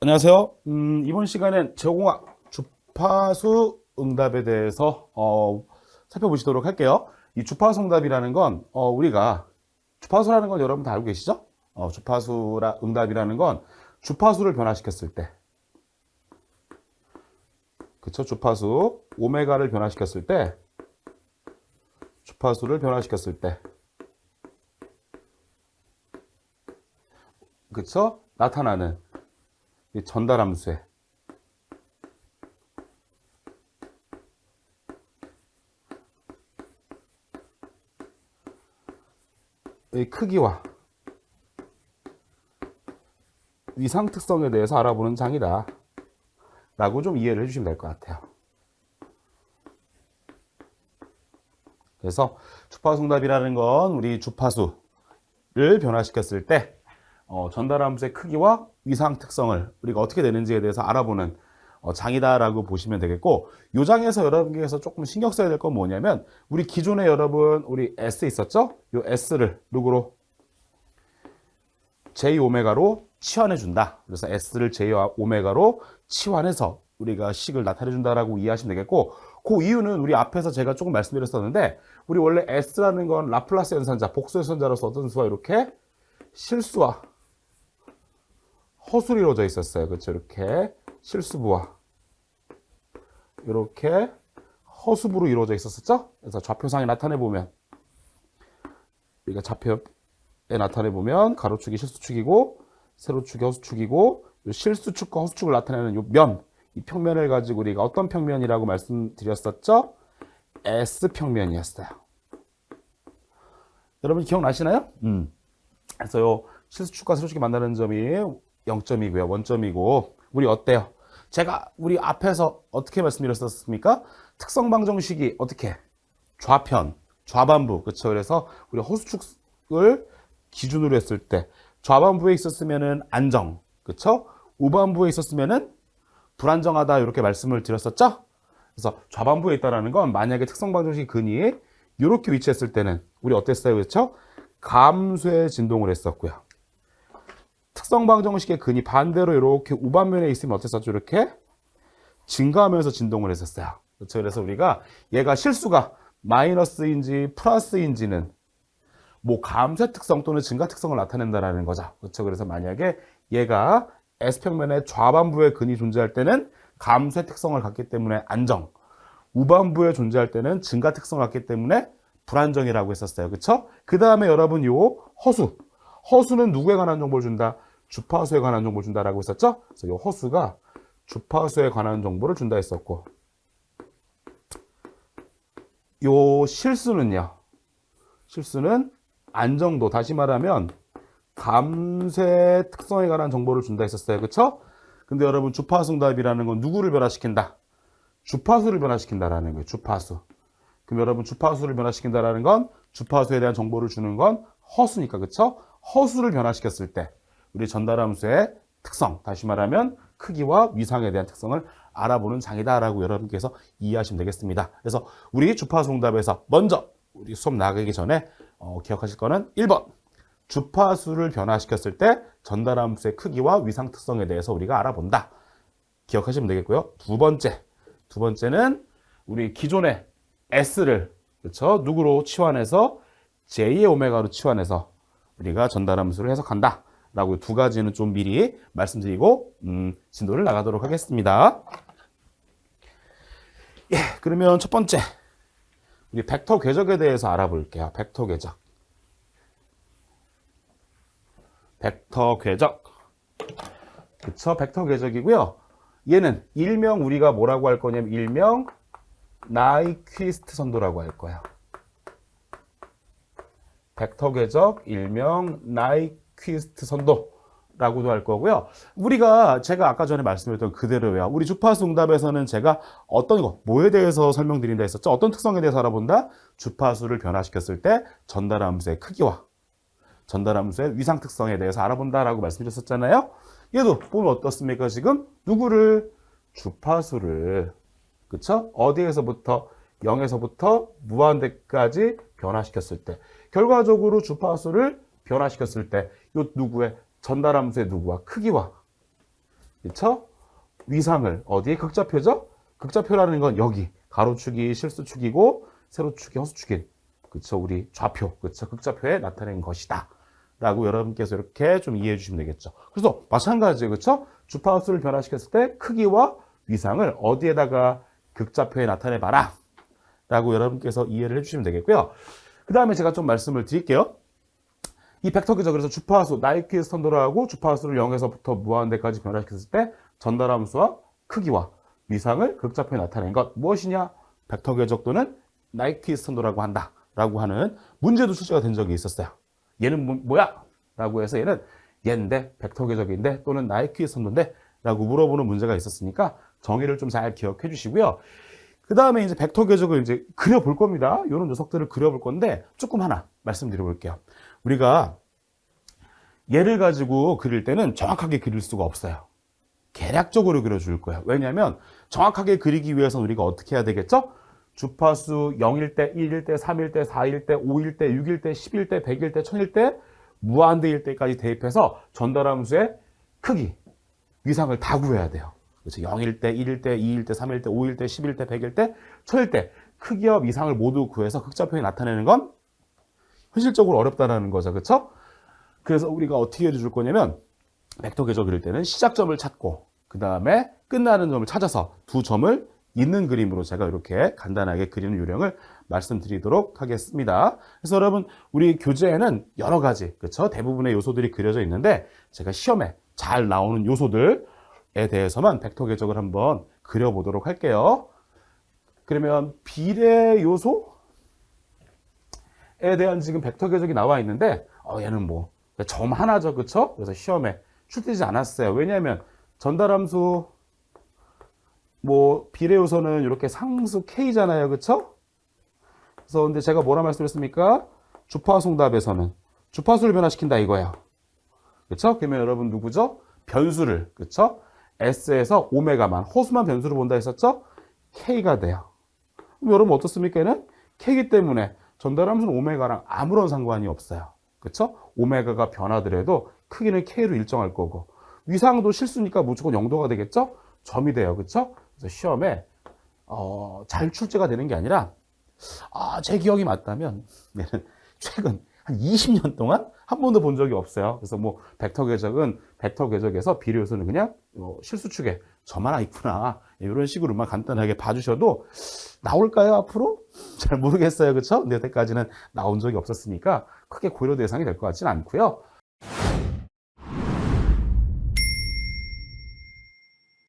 안녕하세요. 이번 시간엔 제공학 주파수 응답에 대해서 살펴보시도록 할게요. 이 주파수 응답이라는 건 우리가 주파수라는 건 여러분 다 알고 계시죠? 주파수라 응답이라는 건 주파수를 변화시켰을 때, 그쵸? 주파수 오메가를 변화시켰을 때, 주파수를 변화시켰을 때, 그쵸? 나타나는 이 전달함수의 이 크기와 위상 특성에 대해서 알아보는 장이다 라고 좀 이해를 해주시면 될 것 같아요. 그래서 주파수 응답이라는 건 우리 주파수를 변화시켰을 때 전달함수의 크기와 위상 특성을 우리가 어떻게 되는지에 대해서 알아보는 장이다라고 보시면 되겠고, 이 장에서 여러분께서 조금 신경 써야 될 건 뭐냐면, 우리 기존에 여러분 우리 S 있었죠? 이 S를 누구로? J 오메가로 치환해 준다. 그래서 S를 J 오메가로 치환해서 우리가 식을 나타내 준다라고 이해하시면 되겠고, 그 이유는 우리 앞에서 제가 조금 말씀드렸었는데, 우리 원래 S라는 건 라플라스 연산자, 복수 연산자로서 어떤 수와 이렇게 실수와 허수로 이루어져 있었어요. 그렇죠? 이렇게 실수부와 이렇게 허수부로 이루어져 있었었죠? 그래서 좌표상에 나타내 보면, 우리가 좌표에 나타내 보면 가로축이 실수축이고 세로축이 허수축이고, 실수축과 허수축을 나타내는 이 면, 이 평면을 가지고 우리가 어떤 평면이라고 말씀드렸었죠? S평면이었어요. 여러분 기억나시나요? 그래서 요 실수축과 세로축이 만나는 점이 0점이고요. 원점이고, 우리 어때요? 제가 우리 앞에서 어떻게 말씀드렸었습니까? 특성 방정식이 어떻게? 좌편, 좌반부, 그렇죠? 그래서 우리 허수축을 기준으로 했을 때 좌반부에 있었으면은 안정, 그렇죠? 우반부에 있었으면은 불안정하다, 이렇게 말씀을 드렸었죠? 그래서 좌반부에 있다라는 건 만약에 특성 방정식 근이 이렇게 위치했을 때는 우리 어땠어요? 그렇죠? 감쇄 진동을 했었고요. 특성 방정식의 근이 반대로 이렇게 우반면에 있으면 어땠었죠? 이렇게 증가하면서 진동을 했었어요. 그렇죠? 그래서 우리가 얘가 실수가 마이너스인지 플러스인지는 뭐 감쇄 특성 또는 증가 특성을 나타낸다라는 거죠. 그렇죠? 그래서 만약에 얘가 S평면의 좌반부에 근이 존재할 때는 감쇄 특성을 갖기 때문에 안정, 우반부에 존재할 때는 증가 특성을 갖기 때문에 불안정이라고 했었어요. 그렇죠? 그 다음에 여러분 요 허수는 누구에 관한 정보를 준다? 주파수에 관한 정보를 준다라고 했었죠? 그래서 요 허수가 주파수에 관한 정보를 준다 했었고, 요 실수는 안정도, 다시 말하면 감쇄 특성에 관한 정보를 준다 했었어요. 그렇죠? 근데 여러분 주파수 응답이라는 건 누구를 변화시킨다? 주파수를 변화시킨다라는 거예요. 주파수. 그럼 여러분 주파수를 변화시킨다라는 건 주파수에 대한 정보를 주는 건 허수니까, 그렇죠? 허수를 변화시켰을 때 우리 전달함수의 특성, 다시 말하면 크기와 위상에 대한 특성을 알아보는 장이다라고 여러분께서 이해하시면 되겠습니다. 그래서 우리 주파수 응답에서 먼저 우리 수업 나가기 전에 기억하실 거는 1번, 주파수를 변화시켰을 때 전달함수의 크기와 위상 특성에 대해서 우리가 알아본다. 기억하시면 되겠고요. 두 번째는 우리 기존의 S를, 그렇죠? 누구로 치환해서 J의 오메가로 치환해서 우리가 전달함수를 해석한다 라고 두 가지는 좀 미리 말씀드리고 진도를 나가도록 하겠습니다. 예, 그러면 첫 번째 우리 벡터 궤적에 대해서 알아볼게요. 벡터 궤적. 그쵸? 벡터 궤적이고요. 얘는 일명 우리가 뭐라고 할 거냐면 일명 나이퀴스트 선도라고 할 거예요. 벡터 궤적 일명 나이퀴스트 선도라고도 할 거고요. 제가 아까 전에 말씀드렸던 그대로요. 우리 주파수 응답에서는 제가 뭐에 대해서 설명드린다 했었죠? 어떤 특성에 대해서 알아본다? 주파수를 변화시켰을 때 전달함수의 크기와 전달함수의 위상 특성에 대해서 알아본다라고 말씀드렸었잖아요. 얘도 보면 어떻습니까? 지금 주파수를, 그쵸? 어디에서부터 0에서부터 무한대까지 변화시켰을 때, 결과적으로 주파수를 변화시켰을 때 요 누구의 전달함수의 누구와 크기와 그쵸? 위상을 어디에 극좌표죠? 극좌표라는 건 여기 가로축이 실수축이고 세로축이 허수축인 그쵸? 우리 좌표 그쵸? 극좌표에 나타낸 것이다 라고 여러분께서 이렇게 좀 이해해 주시면 되겠죠. 그래서 마찬가지예요. 그쵸? 주파수를 변화시켰을 때 크기와 위상을 어디에다가 극좌표에 나타내 봐라 라고 여러분께서 이해를 해 주시면 되겠고요. 그 다음에 제가 좀 말씀을 드릴게요. 이 벡터계죠. 그래서 주파수, 나이퀴 스탠더드하고 주파수를 0에서부터 무한대까지 변화시켰을 때 전달함수와 크기와 위상을 극좌표에 나타낸 것 무엇이냐? 벡터 궤적 또는 나이퀴 스탠더드라고 한다 라고 하는 문제도 출제가 된 적이 있었어요. 얘는 뭐야? 라고 해서 얘인데 벡터 궤적인데 또는 나이퀴 스탠더드인데 라고 물어보는 문제가 있었으니까 정의를 좀 잘 기억해 주시고요. 그 다음에 이제 벡터 궤적을 이제 그려볼 겁니다. 이런 녀석들을 그려볼 건데 조금 하나 말씀드려볼게요. 우리가 얘를 가지고 그릴 때는 정확하게 그릴 수가 없어요. 계략적으로 그려줄 거예요. 왜냐하면 정확하게 그리기 위해서는 우리가 어떻게 해야 되겠죠? 주파수 0일 때, 1일 때, 3일 때, 4일 때, 5일 때, 6일 때, 10일 때, 100일 때, 1000일 때, 무한대일 때까지 대입해서 전달함수의 크기, 위상을 다 구해야 돼요. 그렇죠? 0일 때, 1일 때, 2일 때, 3일 때, 5일 때, 10일 때, 100일 때, 1000일 때 크기와 위상을 모두 구해서 극좌표에 나타내는 건 현실적으로 어렵다는 거죠. 그렇죠? 그래서 우리가 어떻게 해줄 거냐면 벡터 궤적 그릴 때는 시작점을 찾고 그 다음에 끝나는 점을 찾아서 두 점을 있는 그림으로 제가 이렇게 간단하게 그리는 요령을 말씀드리도록 하겠습니다. 그래서 여러분 우리 교재에는 여러 가지 그렇죠? 대부분의 요소들이 그려져 있는데 제가 시험에 잘 나오는 요소들에 대해서만 벡터 궤적을 한번 그려보도록 할게요. 그러면 비례 요소에 대한 지금 벡터 궤적이 나와 있는데 얘는 뭐 점 하나죠, 그렇죠? 그래서 시험에 출제되지 않았어요. 왜냐하면 전달함수 뭐 비례 요소는 이렇게 상수 K잖아요, 그렇죠? 그래서 근데 제가 뭐라 말씀드렸습니까? 주파수 응답에서는 주파수를 변화시킨다 이거예요. 그렇죠? 그러면 여러분 누구죠? 변수를 그렇죠? S에서 오메가만 허수만 변수를 본다 했었죠? K가 돼요. 그럼 여러분 어떻습니까? 얘는 K이기 때문에 전달함수는 오메가랑 아무런 상관이 없어요. 그렇죠? 오메가가 변하더라도 크기는 K로 일정할 거고 위상도 실수니까 무조건 0도가 되겠죠? 점이 돼요. 그렇죠? 그래서 시험에 잘 출제가 되는 게 아니라 제 기억이 맞다면 얘는 최근 한 20년 동안 한 번도 본 적이 없어요. 그래서 뭐 벡터 궤적은 벡터 궤적에서 비례 요소는 그냥 실수축에 점 하나 있구나 이런 식으로만 간단하게 봐주셔도 나올까요 앞으로? 잘 모르겠어요. 그렇죠? 근데 여태까지는 나온 적이 없었으니까 크게 고려 대상이 될 것 같지는 않고요.